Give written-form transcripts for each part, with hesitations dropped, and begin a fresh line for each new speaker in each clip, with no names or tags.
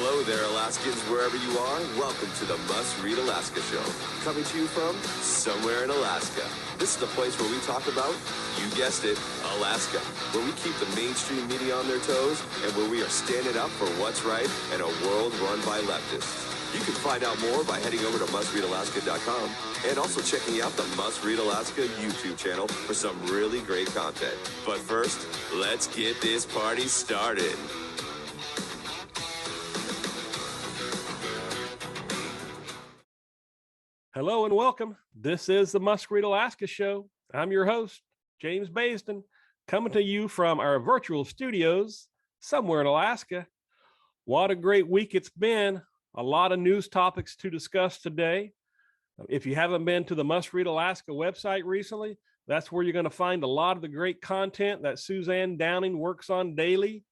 Hello there, Alaskans, wherever you are. Welcome to the Must Read Alaska Show. Coming to you from somewhere in Alaska. This is the place where we talk about, you guessed it, Alaska. Where we keep the mainstream media on their toes and where we are standing up for what's right in a world run by leftists. You can find out more by heading over to mustreadalaska.com and also checking out the Must Read Alaska YouTube channel for some really great content. But first, let's get this party started.
Hello and welcome. This is the Must Read Alaska Show. I'm your host, James Baisden, coming to you from our virtual studios somewhere in Alaska. What a great week it's been. A lot of news topics to discuss today. If you haven't been to the Must Read Alaska website recently, that's where you're going to find a lot of the great content that Suzanne Downing works on daily.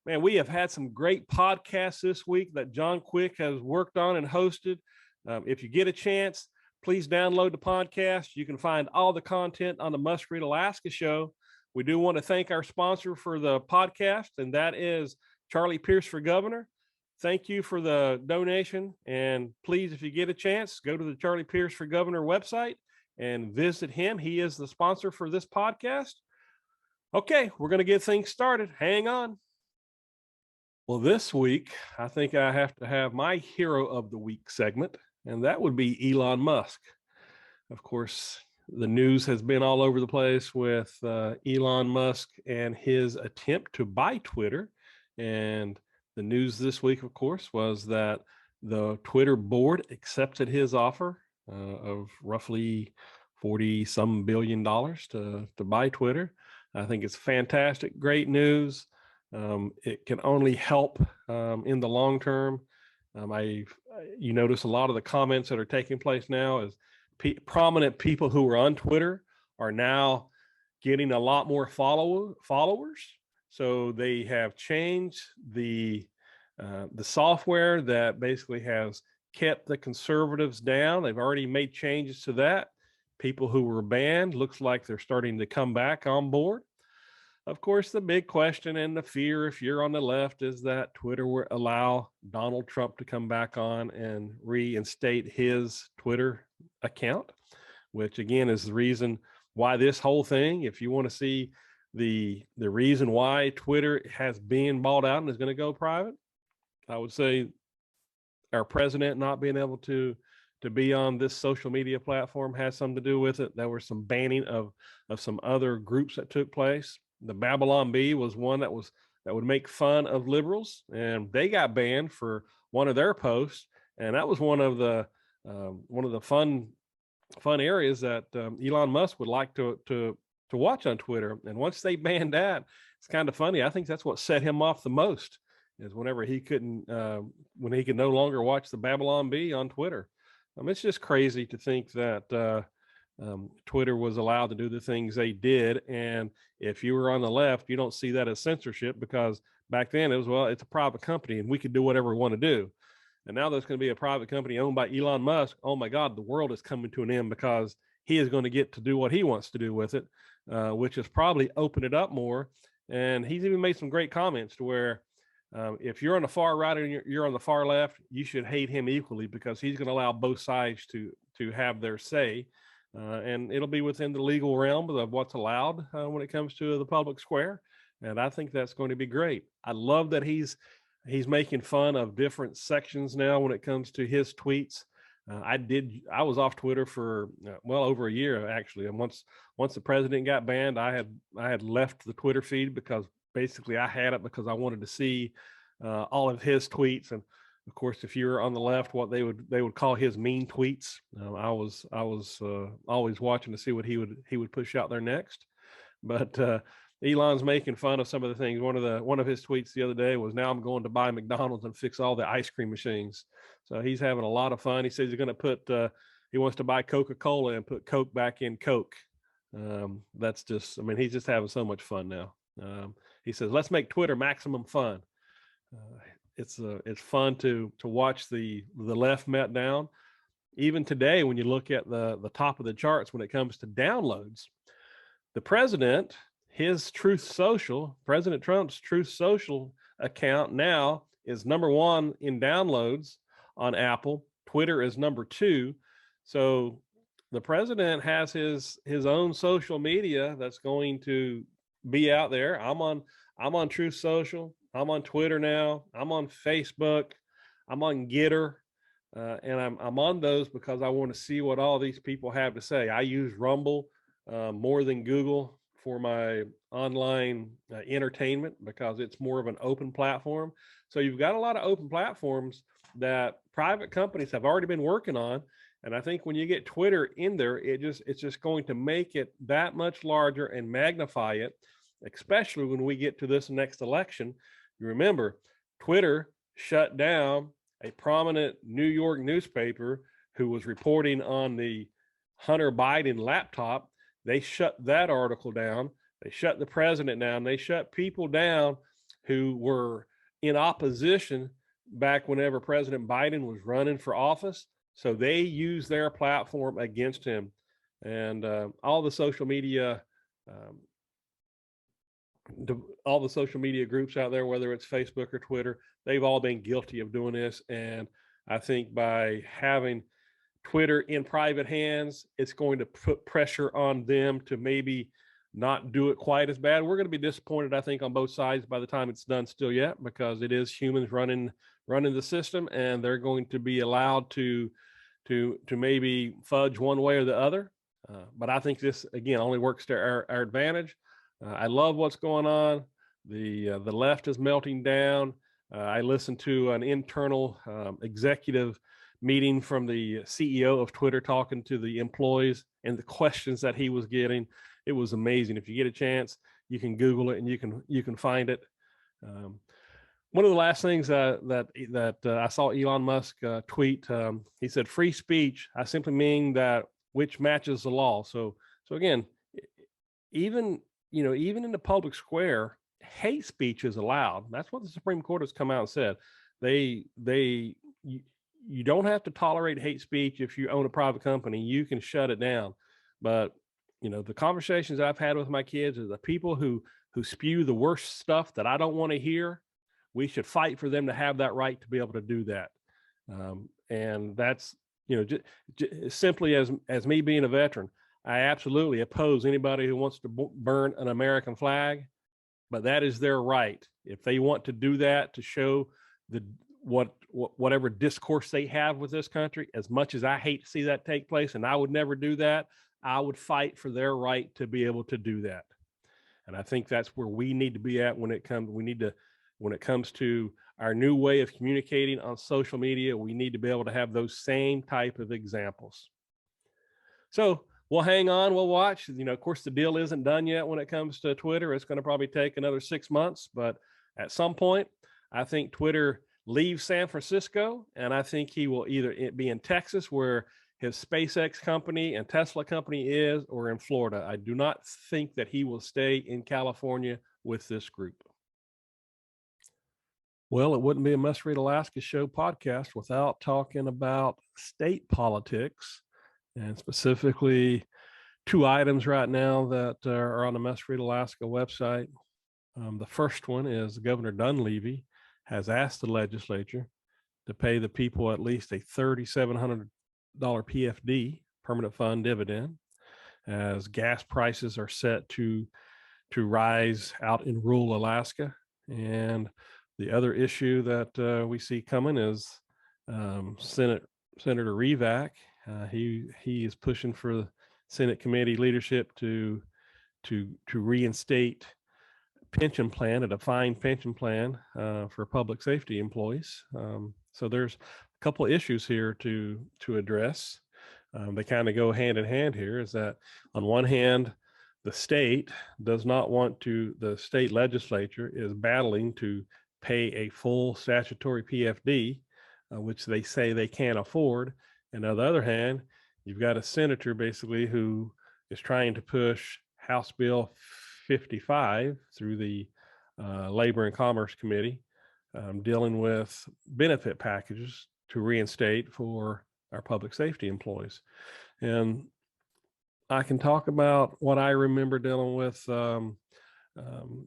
Man, we have had some great podcasts this week that John Quick has worked on and hosted. If you get a chance, please download the podcast. You can find all the content on the Must Read Alaska Show. We do want to thank our sponsor for the podcast, and that is Charlie Pierce for Governor. Thank you for the donation. And please, if you get a chance, go to the Charlie Pierce for Governor website and visit him. He is the sponsor for this podcast. Okay, we're going to get things started. Hang on. Well, this week, I think I have to have my hero of the week segment, and that would be Elon Musk. Of course, the news has been all over the place with Elon Musk and his attempt to buy Twitter. And the news this week, of course, was that the Twitter board accepted his offer of roughly $40-some billion to buy Twitter. I think it's fantastic, great news. It can only help in the long term. You notice a lot of the comments that are taking place now is prominent people who are on Twitter are now getting a lot more followers. So they have changed the software that basically has kept the conservatives down. They've already made changes to that. People who were banned, looks like they're starting to come back on board. Of course, the big question and the fear, if you're on the left, is that Twitter will allow Donald Trump to come back on and reinstate his Twitter account, which again is the reason why this whole thing, if you want to see the reason why Twitter has been bought out and is going to go private, I would say our president not being able to be on this social media platform has something to do with it. There was some banning of some other groups that took place. The Babylon Bee was one that would make fun of liberals, and they got banned for one of their posts. And that was one of the fun areas that Elon Musk would like to watch on Twitter. And once they banned that, it's kind of funny. I think that's what set him off the most, is whenever he could no longer watch the Babylon Bee on Twitter. It's just crazy to think that Twitter was allowed to do the things they did. And if you were on the left, you don't see that as censorship, because back then it was, well, it's a private company and we could do whatever we want to do. And now there's going to be a private company owned by Elon Musk. Oh my God, the world is coming to an end because he is going to get to do what he wants to do with it, which is probably open it up more. And he's even made some great comments to where if you're on the far right and you're on the far left, you should hate him equally, because he's going to allow both sides to have their say. And it'll be within the legal realm of what's allowed when it comes to the public square. And I think that's going to be great. I love that he's making fun of different sections now when it comes to his tweets. I was off Twitter for well over a year, actually. And once the president got banned, I had left the Twitter feed, because basically I had it because I wanted to see all of his tweets. And of course, if you're on the left, what they would call his mean tweets. I was always watching to see what he would push out there next. But Elon's making fun of some of the things. One of his tweets the other day was, "Now I'm going to buy McDonald's and fix all the ice cream machines." So he's having a lot of fun. He says he's going to he wants to buy Coca-Cola and put Coke back in Coke. That's just, he's just having so much fun now. He says, "Let's make Twitter maximum fun." It's fun to watch the left melt down. Even today, when you look at the top of the charts when it comes to downloads, the president, President Trump's Truth Social account now is #1 in downloads on Apple. Twitter is #2. So the president has his own social media that's going to be out there. I'm on Truth Social. I'm on Twitter now. I'm on Facebook. I'm on Getter. And I'm on those because I want to see what all these people have to say. I use Rumble more than Google for my online entertainment because it's more of an open platform. So you've got a lot of open platforms that private companies have already been working on. And I think when you get Twitter in there, it's just going to make it that much larger and magnify it, especially when we get to this next election. You remember, Twitter shut down a prominent New York newspaper who was reporting on the Hunter Biden laptop. They shut that article down. They shut the president down. They shut people down who were in opposition back whenever President Biden was running for office. So they used their platform against him. And all the social media groups out there, whether it's Facebook or Twitter, they've all been guilty of doing this. And I think by having Twitter in private hands, it's going to put pressure on them to maybe not do it quite as bad. We're going to be disappointed, I think, on both sides by the time it's done still yet, because it is humans running the system, and they're going to be allowed to maybe fudge one way or the other. But I think this, again, only works to our advantage. I love what's going on. The left is melting down. I listened to an internal executive meeting from the CEO of Twitter talking to the employees and the questions that he was getting. It was amazing. If you get a chance, you can Google it and you can find it. One of the last things that I saw Elon Musk tweet, he said, "Free speech, I simply mean that which matches the law." So again, even in the public square, hate speech is allowed. That's what the Supreme Court has come out and said. You don't have to tolerate hate speech if you own a private company. You can shut it down. But the conversations I've had with my kids is the people who spew the worst stuff that I don't want to hear. We should fight for them to have that right to be able to do that. And that's just simply as me being a veteran, I absolutely oppose anybody who wants to burn an American flag, but that is their right. If they want to do that to show whatever discourse they have with this country, as much as I hate to see that take place, and I would never do that, I would fight for their right to be able to do that. And I think that's where we need to be at when it comes to our new way of communicating on social media. We need to be able to have those same type of examples. So we'll hang on, we'll watch. Of course, the deal isn't done yet when it comes to Twitter. It's going to probably take another 6 months, but at some point, I think Twitter leaves San Francisco, and I think he will either be in Texas, where his SpaceX company and Tesla company is, or in Florida. I do not think that he will stay in California with this group. Well, it wouldn't be a Must Read Alaska show podcast without talking about state politics, and specifically 2 items right now that are on the Must Read Alaska website. The first one is Governor Dunleavy has asked the legislature to pay the people at least a $3,700 PFD, permanent fund dividend, as gas prices are set to rise out in rural Alaska. And the other issue that we see coming is Senator Revac. He is pushing for the Senate committee leadership to reinstate pension plan, a defined pension plan for public safety employees. So there's a couple of issues here to address. They kind of go hand in hand here. Is that on one hand, the state does not want to, the state legislature is battling to pay a full statutory PFD, which they say they can't afford. And on the other hand, you've got a senator basically who is trying to push House Bill 55 through the Labor and Commerce Committee, dealing with benefit packages to reinstate for our public safety employees. And I can talk about what I remember dealing with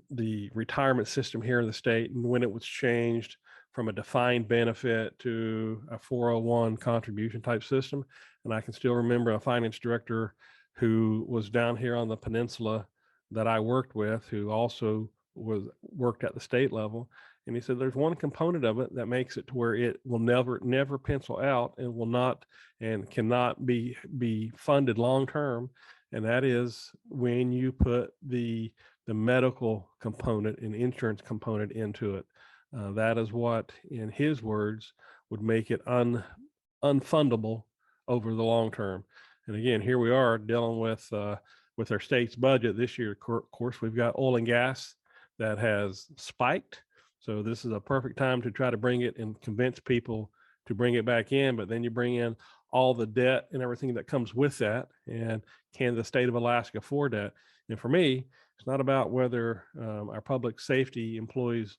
the retirement system here in the state and when it was changed from a defined benefit to a 401 contribution type system. And I can still remember a finance director who was down here on the peninsula that I worked with, who also worked at the state level. And he said, there's one component of it that makes it to where it will never pencil out and will not and cannot be funded long term. And that is when you put the medical component and insurance component into it. That is what, in his words, would make it unfundable over the long term. And again, here we are dealing with our state's budget this year. Of course, we've got oil and gas that has spiked. So this is a perfect time to try to bring it and convince people to bring it back in. But then you bring in all the debt and everything that comes with that. And can the state of Alaska afford that? And for me, it's not about whether our public safety employees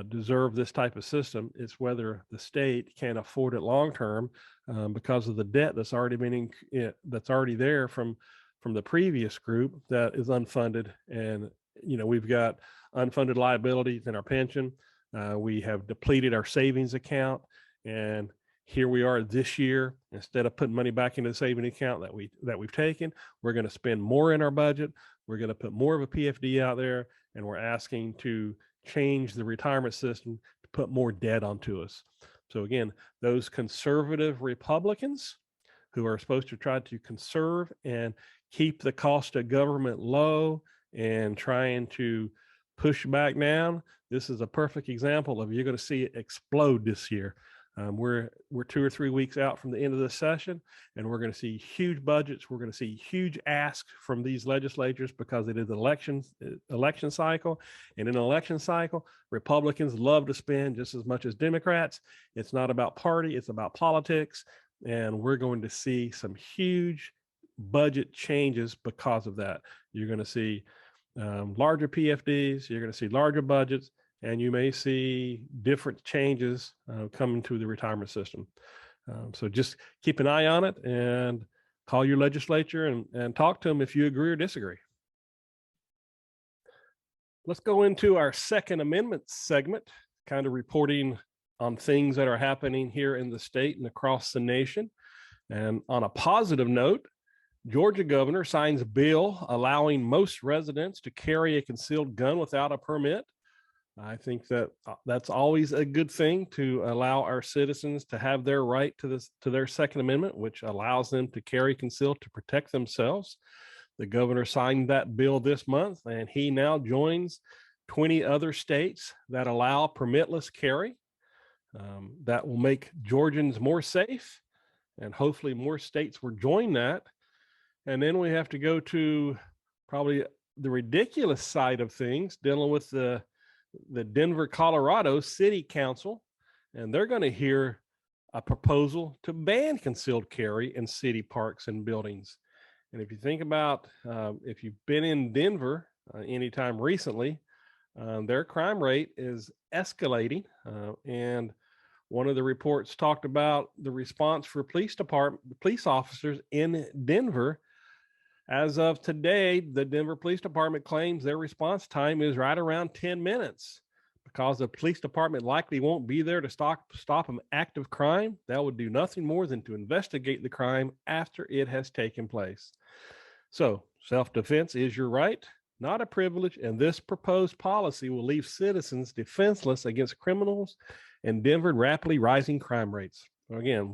deserve this type of system. It's whether the state can afford it long term because of the debt that's already that's already there from the previous group that is unfunded. And we've got unfunded liabilities in our pension. We have depleted our savings account, and here we are this year. Instead of putting money back into the saving account that we've taken, we're going to spend more in our budget. We're going to put more of a PFD out there, and we're asking to change the retirement system to put more debt onto us. So again, those conservative Republicans who are supposed to try to conserve and keep the cost of government low and trying to push back down, this is a perfect example of you're going to see it explode this year. We're 2 or 3 weeks out from the end of this session, and we're going to see huge budgets. We're going to see huge asks from these legislatures because it is election cycle. And in an election cycle, Republicans love to spend just as much as Democrats. It's not about party, it's about politics. And we're going to see some huge budget changes because of that. You're going to see larger PFDs, you're going to see larger budgets, and you may see different changes coming to the retirement system. So just keep an eye on it and call your legislature and talk to them if you agree or disagree. Let's go into our Second Amendment segment, kind of reporting on things that are happening here in the state and across the nation. And on a positive note, Georgia governor signs a bill allowing most residents to carry a concealed gun without a permit. I think that that's always a good thing, to allow our citizens to have their right to their Second Amendment, which allows them to carry concealed to protect themselves. The governor signed that bill this month, and he now joins 20 other states that allow permitless carry. That will make Georgians more safe, and hopefully more states will join that. And then we have to go to probably the ridiculous side of things, dealing with the Denver, Colorado City Council, and they're going to hear a proposal to ban concealed carry in city parks and buildings. And if you think about, if you've been in Denver anytime recently, their crime rate is escalating. And one of the reports talked about the response for police officers in Denver. As of today, the Denver Police Department claims their response time is right around 10 minutes because the police department likely won't be there to stop an act of crime. That would do nothing more than to investigate the crime after it has taken place. So self-defense is your right, not a privilege, and this proposed policy will leave citizens defenseless against criminals in Denver rapidly rising crime rates. Again,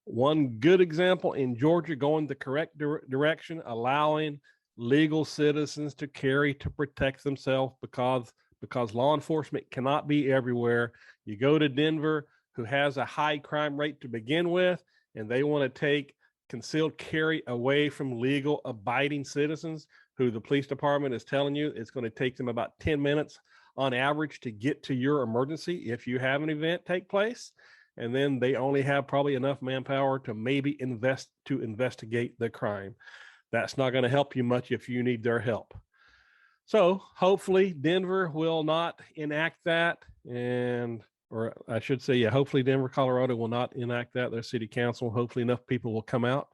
one good example in Georgia going the correct direction, allowing legal citizens to carry to protect themselves because law enforcement cannot be everywhere. You go to Denver, who has a high crime rate to begin with, and they want to take concealed carry away from legal abiding citizens, who the police department is telling you it's going to take them about 10 minutes on average to get to your emergency if you have an event take place. And then they only have probably enough manpower to maybe investigate the crime. That's not going to help you much if you need their help. So hopefully Denver will not enact that, or I should say, hopefully Denver, Colorado will not enact that. Their city council, hopefully enough people will come out.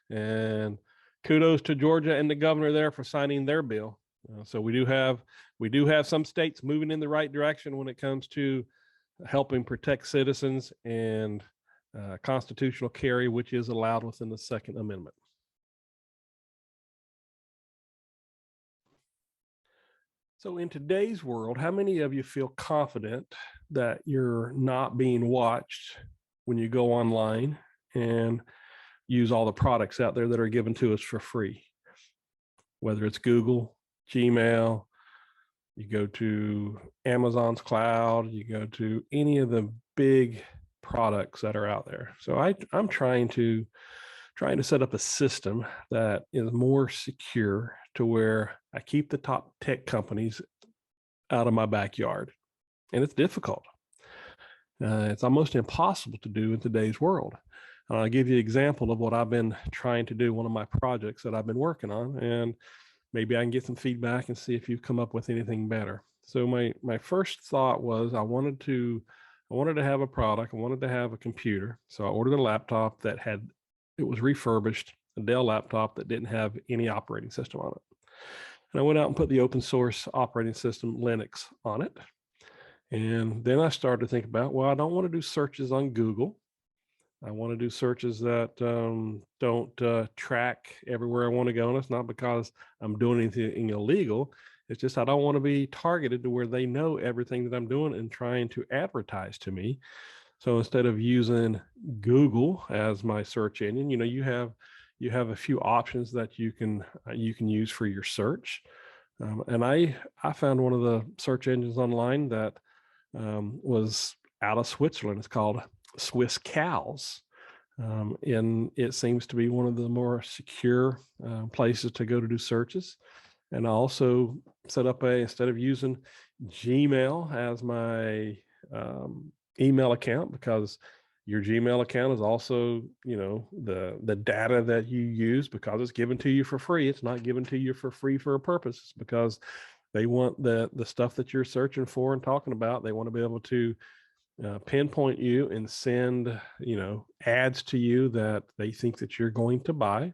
And kudos to Georgia and the governor there for signing their bill. So we do have some states moving in the right direction when it comes to helping protect citizens, and constitutional carry, which is allowed within the Second Amendment. So in today's world, how many of you feel confident that you're not being watched when you go online and use all the products out there that are given to us for free? Whether it's Google, Gmail, you go to Amazon's cloud, you go to any of the big products that are out there. So I'm trying to set up a system that is more secure to where I keep the top tech companies out of my backyard. And it's difficult. It's almost impossible to do in today's world. And I'll give you an example of what I've been trying to do, one of my projects that I've been working on, and maybe I can get some feedback and see if you've come up with anything better. So my first thought was I wanted to have a product. I wanted to have a computer. So I ordered a laptop that it was refurbished, a Dell laptop that didn't have any operating system on it. And I went out and put the open source operating system Linux on it. And then I started to think about, well, I don't want to do searches on Google. I want to do searches that don't track everywhere I want to go. And it's not because I'm doing anything illegal. It's just I don't want to be targeted to where they know everything that I'm doing and trying to advertise to me. So instead of using Google as my search engine, you have a few options that you can use for your search. And I found one of the search engines online that was out of Switzerland. It's called Swiss Cows. And it seems to be one of the more secure places to go to do searches. And I also set up instead of using Gmail as my email account, because your Gmail account is also, the data that you use, because it's given to you for free. It's not given to you for free for a purpose. It's because they want the stuff that you're searching for and talking about. They want to be able to pinpoint you and send, ads to you that they think that you're going to buy.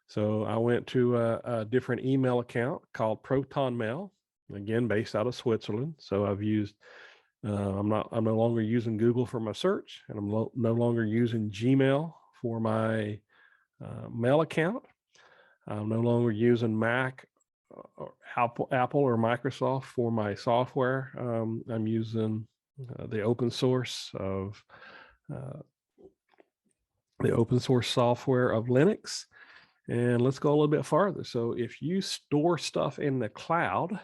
So I went to a different email account called Proton Mail, again, based out of Switzerland. So I've used, I'm no longer using Google for my search, and I'm no longer using Gmail for my mail account. I'm no longer using Mac or Apple or Microsoft for my software. I'm using the open source software of Linux. And let's go a little bit farther. So if you store stuff in the cloud,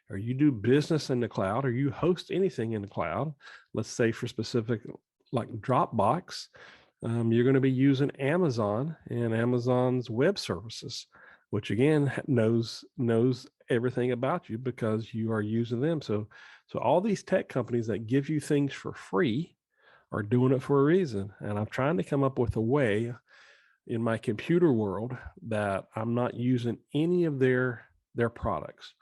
or you do business in the cloud, or you host anything in the cloud, let's say for specific like Dropbox, you're going to be using Amazon and Amazon's web services, which again knows everything about you because you are using them. So all these tech companies that give you things for free are doing it for a reason. And I'm trying to come up with a way in my computer world that I'm not using any of their products.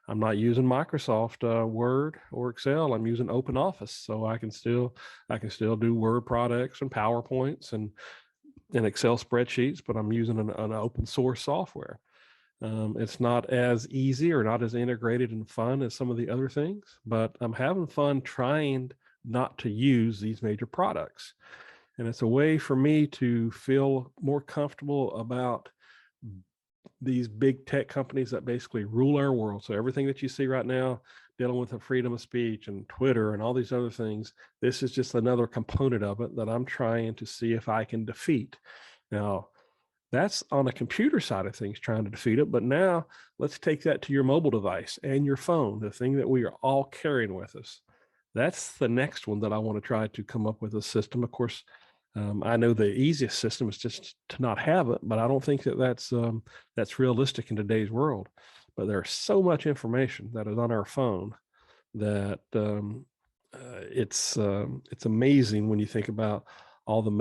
I'm not using Microsoft Word or Excel. I'm using Open Office, so I can still do Word products and PowerPoints and Excel spreadsheets, but I'm using an open source software. It's not as easy or not as integrated and fun as some of the other things, but I'm having fun trying not to use these major products. And it's a way for me to feel more comfortable about these big tech companies that basically rule our world. So everything that you see right now dealing with the freedom of speech and Twitter and all these other things, this is just another component of it that I'm trying to see if I can defeat. Now, that's on the computer side of things, trying to defeat it. But now let's take that to your mobile device and your phone, the thing that we are all carrying with us. That's the next one that I want to try to come up with a system. Of course, I know the easiest system is just to not have it, but I don't think that that's realistic in today's world. But there's so much information that is on our phone that it's amazing when you think about all the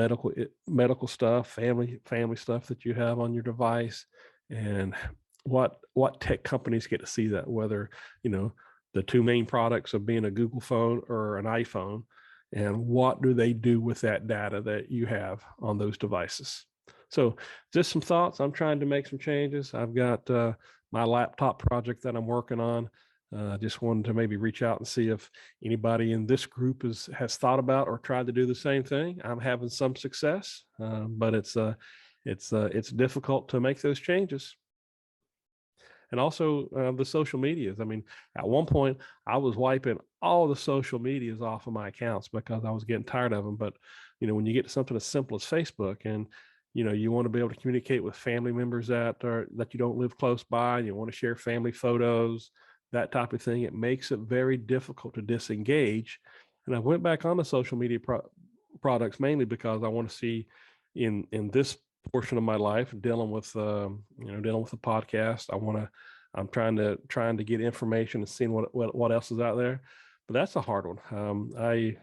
medical stuff, family stuff that you have on your device, and what tech companies get to see that, whether the two main products of being a Google phone or an iPhone. And what do they do with that data that you have on those devices? So just some thoughts. I'm trying to make some changes. I've got my laptop project that I'm working on. Just wanted to maybe reach out and see if anybody in this group has thought about or tried to do the same thing. I'm having some success, but it's difficult to make those changes. And also the social medias. I mean, at one point I was wiping all the social medias off of my accounts because I was getting tired of them. But, when you get to something as simple as Facebook and, you want to be able to communicate with family members that you don't live close by, you want to share family photos, that type of thing, it makes it very difficult to disengage. And I went back on the social media products mainly because I want to see in this portion of my life dealing with the podcast. I'm trying to get information and seeing what else is out there, but that's a hard one.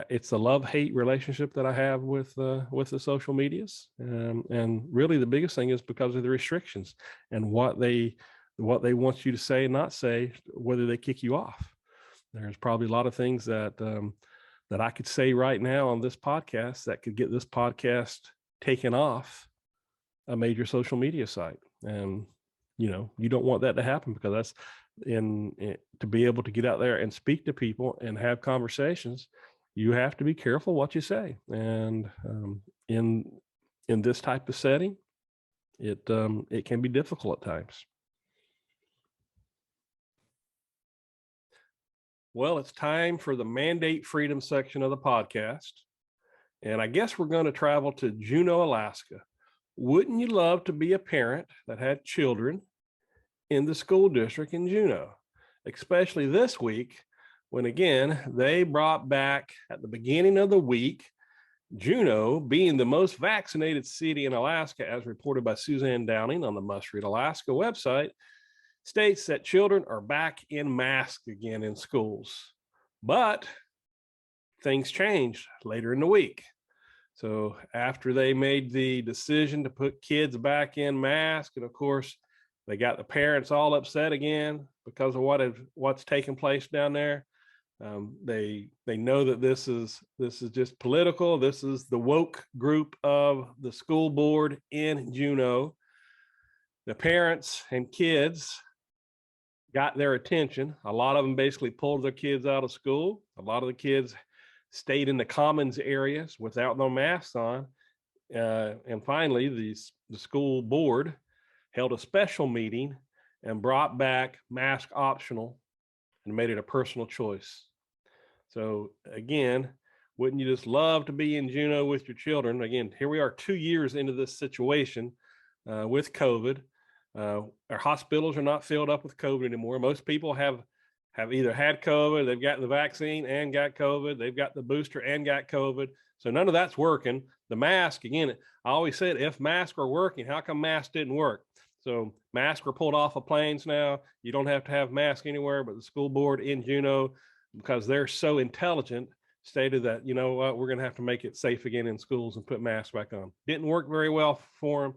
It's a love-hate relationship that I have with the social medias, and really the biggest thing is because of the restrictions and what they want you to say and not say, whether they kick you off. There's probably a lot of things that I could say right now on this podcast that could get this podcast taken off a major social media site. And, you don't want that to happen, because that's to be able to get out there and speak to people and have conversations, you have to be careful what you say. And in this type of setting, it can be difficult at times. Well, it's time for the mandate freedom section of the podcast. And I guess we're going to travel to Juneau, Alaska. Wouldn't you love to be a parent that had children in the school district in Juneau, especially this week when, again, they brought back at the beginning of the week, Juneau being the most vaccinated city in Alaska, as reported by Suzanne Downing on the Must Read Alaska website, states that children are back in masks again in schools. But things changed later in the week. So after they made the decision to put kids back in masks, and of course, they got the parents all upset again because of what's taking place down there. They know that this is just political. This is the woke group of the school board in Juneau. The parents and kids got their attention. A lot of them basically pulled their kids out of school. A lot of the kids stayed in the commons areas without no masks on. And finally, the school board held a special meeting and brought back mask optional and made it a personal choice. So again, wouldn't you just love to be in Juneau with your children? Again, here we are 2 years into this situation with COVID. Our hospitals are not filled up with COVID anymore. Most people have either had COVID, they've gotten the vaccine and got COVID, they've got the booster and got COVID. So none of that's working. The mask, again, I always said, if masks are working, how come masks didn't work? So masks were pulled off of planes now. You don't have to have masks anywhere, but the school board in Juneau, because they're so intelligent, stated that, you know what, we're going to have to make it safe again in schools and put masks back on. Didn't work very well for them.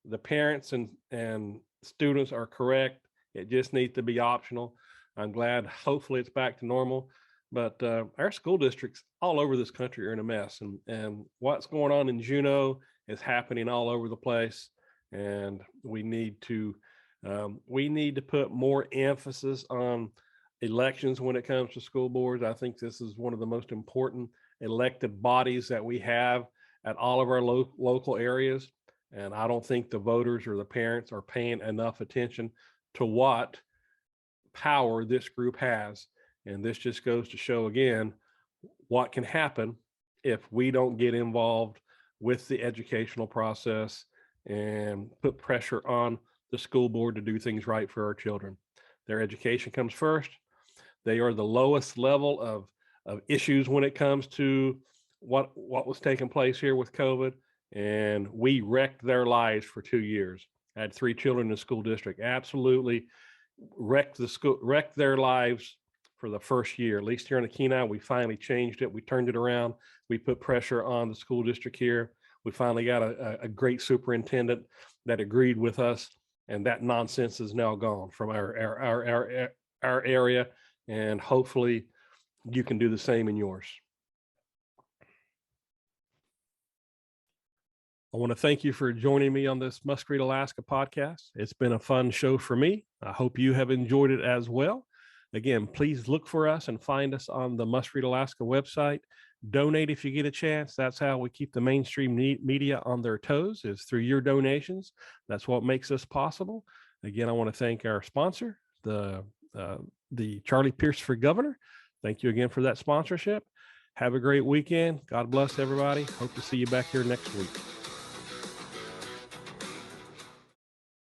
The parents and students are correct. It just needs to be optional. I'm glad, hopefully it's back to normal, but our school districts all over this country are in a mess, and what's going on in Juneau is happening all over the place. And we need to put more emphasis on elections when it comes to school boards. I think this is one of the most important elected bodies that we have at all of our local areas. And I don't think the voters or the parents are paying enough attention to what power this group has. And this just goes to show again what can happen if we don't get involved with the educational process and put pressure on the school board to do things right for our children. Their education comes first. They are the lowest level of issues when it comes to what was taking place here with COVID. And we wrecked their lives for 2 years. I had 3 children in the school district. Absolutely wrecked their lives for the first year. At least here in the Kenai, we finally changed it. We turned it around. We put pressure on the school district here. We finally got a great superintendent that agreed with us, and that nonsense is now gone from our area. And hopefully you can do the same in yours. I want to thank you for joining me on this Must Read Alaska podcast. It's been a fun show for me. I hope you have enjoyed it as well. Again, please look for us and find us on the Must Read Alaska website. Donate if you get a chance. That's how we keep the mainstream media on their toes, is through your donations. That's what makes this possible. Again, I want to thank our sponsor, the Charlie Pierce for Governor. Thank you again for that sponsorship. Have a great weekend. God bless everybody. Hope to see you back here next week.